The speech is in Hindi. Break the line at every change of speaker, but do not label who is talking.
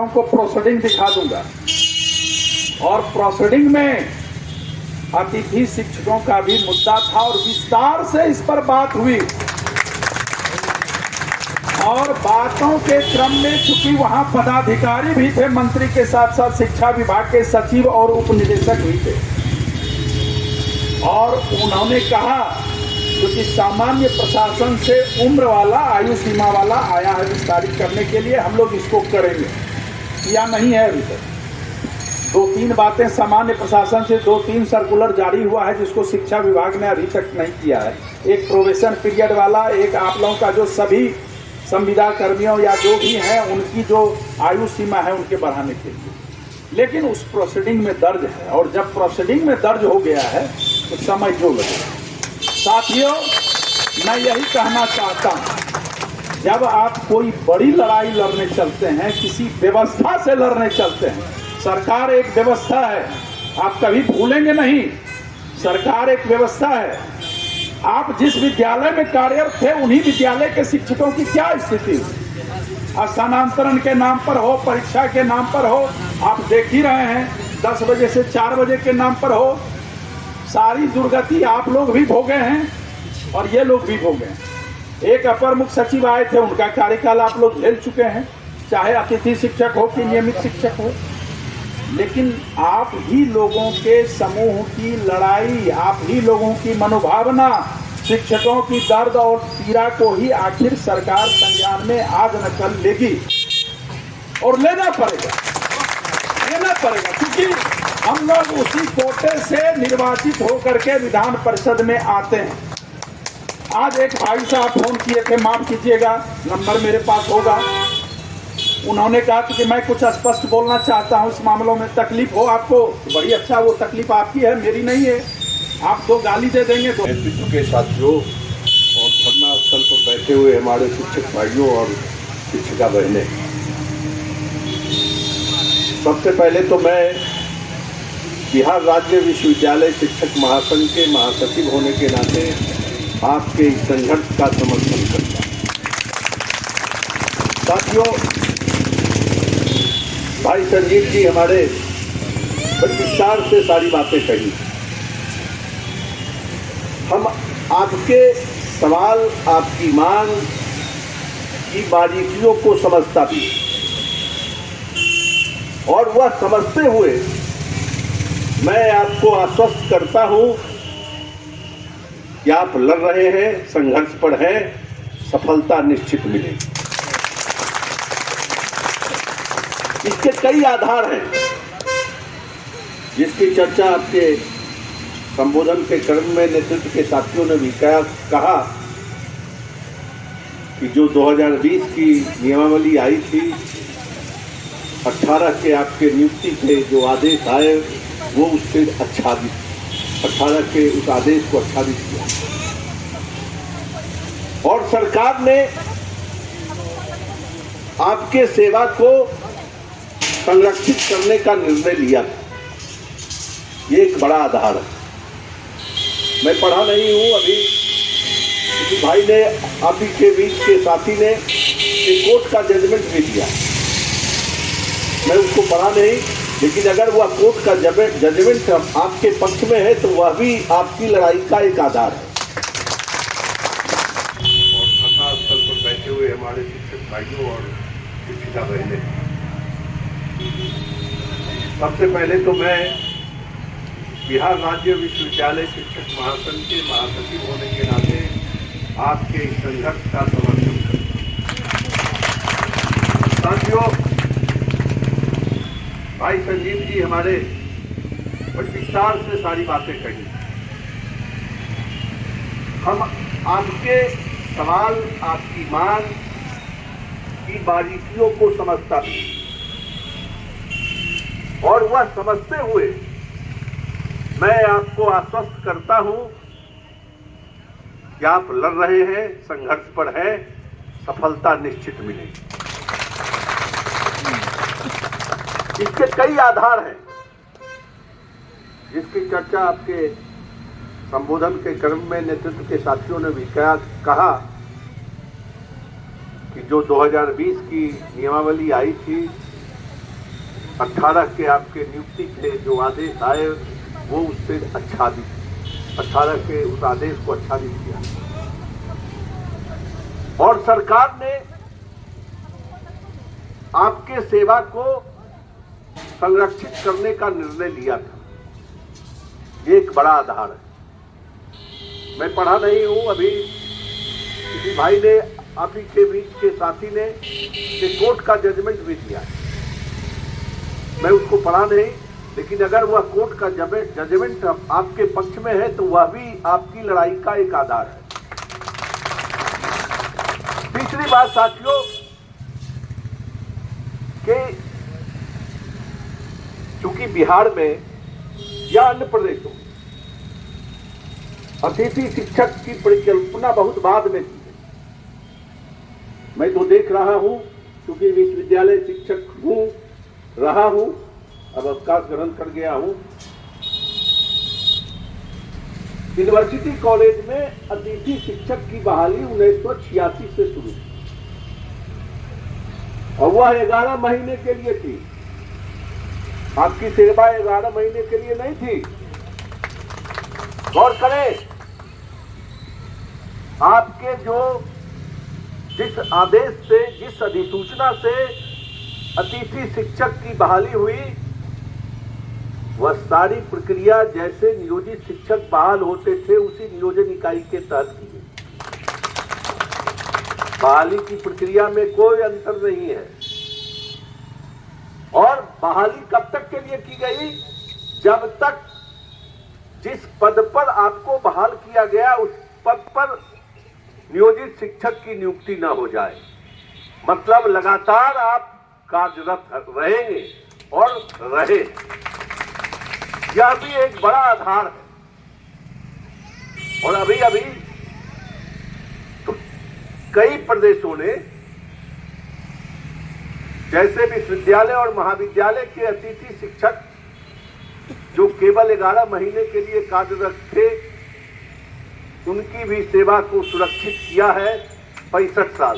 को प्रोसीडिंग दिखा दूंगा और प्रोसीडिंग में अतिथि शिक्षकों का भी मुद्दा था और विस्तार से इस पर बात हुई और बातों के क्रम में चूंकि वहां पदाधिकारी भी थे, मंत्री के साथ साथ शिक्षा विभाग के सचिव और उप निदेशक भी थे और उन्होंने कहा क्योंकि सामान्य प्रशासन से उम्र वाला आयु सीमा वाला आया है विस्तारित करने के लिए, हम लोग इसको करेंगे या नहीं है। अभी तक 2-3 बातें सामान्य प्रशासन से 2-3 सर्कुलर जारी हुआ है जिसको शिक्षा विभाग ने अभी तक नहीं किया है। एक प्रोबेशन पीरियड वाला, एक आप लोगों का जो सभी संविदा कर्मियों या जो भी हैं उनकी जो आयु सीमा है उनके बढ़ाने के लिए, लेकिन उस प्रोसीडिंग में दर्ज है और जब प्रोसीडिंग में दर्ज हो गया है तो समय जो लगेगा। साथियों, मैं यही कहना चाहता हूं, जब आप कोई बड़ी लड़ाई लड़ने चलते हैं, किसी व्यवस्था से लड़ने चलते हैं, सरकार एक व्यवस्था है, आप कभी भूलेंगे नहीं, सरकार एक व्यवस्था है। आप जिस विद्यालय में कार्यरत थे उन्हीं विद्यालय के शिक्षकों की क्या स्थिति, स्थानांतरण के नाम पर हो, परीक्षा के नाम पर हो, आप देख ही रहे हैं, 10 बजे से 4 बजे के नाम पर हो, सारी दुर्गति आप लोग भी भोगे हैं और ये लोग भी भोगे हैं। एक अपर मुख्य सचिव आए थे, उनका कार्यकाल आप लोग झेल चुके हैं, चाहे अतिथि शिक्षक हो कि नियमित शिक्षक हो, लेकिन आप ही लोगों के समूह की लड़ाई, आप ही लोगों की मनोभावना, शिक्षकों की दर्द और पीड़ा को ही आखिर सरकार संज्ञान में आज न कल लेगी और लेना पड़ेगा, क्योंकि हम लोग उसी कोटे से निर्वाचित होकर के विधान परिषद में आते हैं। आज एक भाई साहब फोन किए थे, माफ कीजिएगा, नंबर मेरे पास होगा, उन्होंने कहा कि मैं कुछ स्पष्ट बोलना चाहता हूं इस मामलों में, तकलीफ हो आपको, बड़ी अच्छा, वो तकलीफ आपकी है, मेरी नहीं है, आप 2 गाली दे देंगे तो।
नेतृत्व के साथियों और धरना स्थल पर बैठे हुए हमारे शिक्षक भाइयों और शिक्षिका बहनें, सबसे पहले तो मैं बिहार राज्य विश्वविद्यालय शिक्षक महासंघ के महासचिव होने के नाते आपके इस संघर्ष का समर्थन करता हूं। साथियों, भाई संजीव जी हमारे विस्तार से सारी बातें कही, हम आपके सवाल, आपकी मांग की बारीकियों को समझता भी और वह समझते हुए मैं आपको आश्वस्त करता हूं कि आप लड़ रहे हैं, संघर्ष पर हैं, सफलता निश्चित मिलेगी। इसके कई आधार हैं जिसकी चर्चा आपके संबोधन के क्रम में नेतृत्व के साथियों ने भी कहा कि जो 2020 की नियमावली आई थी, 18 के आपके नियुक्ति के जो आदेश आए वो उससे आच्छादित, 18 के उस आदेश को आच्छादित किया और सरकार ने आपके सेवा को संरक्षित करने का निर्णय लिया। ये एक बड़ा आधार है। मैं पढ़ा नहीं हूं, अभी किसी भाई ने, आप ही के बीच के साथी ने एक कोर्ट का जजमेंट भी दिया, मैं उसको पढ़ा नहीं, लेकिन अगर वह कोर्ट का जजमेंट आपके पक्ष में है तो वह भी आपकी लड़ाई का एक आधार है। और धरना स्थल पर बैठे हुए हमारे शिक्षक भाइयों और शिक्षिका बहनें, सबसे पहले तो मैं बिहार राज्य विश्वविद्यालय शिक्षक महासंघ के महासचिव होने के नाते आपके इस संघर्ष का समर्थन करता हूं। साथियों, भाई संजीव जी हमारे विस्तार से सारी बातें कही, हम आपके सवाल, आपकी मांग की बारीकियों को समझता भी और वह समझते हुए मैं आपको आश्वस्त करता हूं कि आप लड़ रहे हैं, संघर्ष पर हैं, सफलता निश्चित मिलेगी। इसके कई आधार हैं जिसकी चर्चा आपके संबोधन के क्रम में नेतृत्व के साथियों ने भी कहा कि जो 2020 की नियमावली आई थी, 18 के आपके नियुक्ति के जो आदेश आए वो उससे आच्छादित, 18 के उस आदेश को आच्छादित किया और सरकार ने आपके सेवा को संरक्षित करने का निर्णय लिया था। ये एक बड़ा आधार है। मैं पढ़ा नहीं हूं, अभी किसी भाई ने आप ही के बीच के साथी ने कोर्ट का जजमेंट भी दिया, मैं उसको पढ़ा नहीं, लेकिन अगर वह कोर्ट का जजमेंट आपके पक्ष में है तो वह भी आपकी लड़ाई का एक आधार है। तीसरी बात साथियों कि चूंकि बिहार में या अन्य प्रदेशों में अतिथि शिक्षक की परिकल्पना बहुत बाद में की गई। मैं तो देख रहा हूं, क्योंकि विश्वविद्यालय शिक्षक हूं, रहा हूं, अब अवकाश ग्रहण कर गया हूं। यूनिवर्सिटी कॉलेज में अतिथि शिक्षक की बहाली 1986 से शुरू हुई और वह 11 महीने के लिए थी। आपकी सेवा 11 महीने के लिए नहीं थी। गौर करें, आपके जिस आदेश से, जिस अधिसूचना से अतिथि शिक्षक की बहाली हुई, वह सारी प्रक्रिया जैसे नियोजित शिक्षक बहाल होते थे उसी नियोजन इकाई के तहत की गई। बहाली की प्रक्रिया में कोई अंतर नहीं है। और बहाली कब तक के लिए की गई? जब तक जिस पद पर आपको बहाल किया गया उस पद पर नियोजित शिक्षक की नियुक्ति न हो जाए। मतलब लगातार आप कार्यरत रहेंगे और रहे। यह भी एक बड़ा आधार है। और अभी तो कई प्रदेशों ने, जैसे विश्वविद्यालय और महाविद्यालय के अतिथि शिक्षक जो केवल 11 महीने के लिए कार्यरत थे, उनकी भी सेवा को सुरक्षित किया है 65 साल।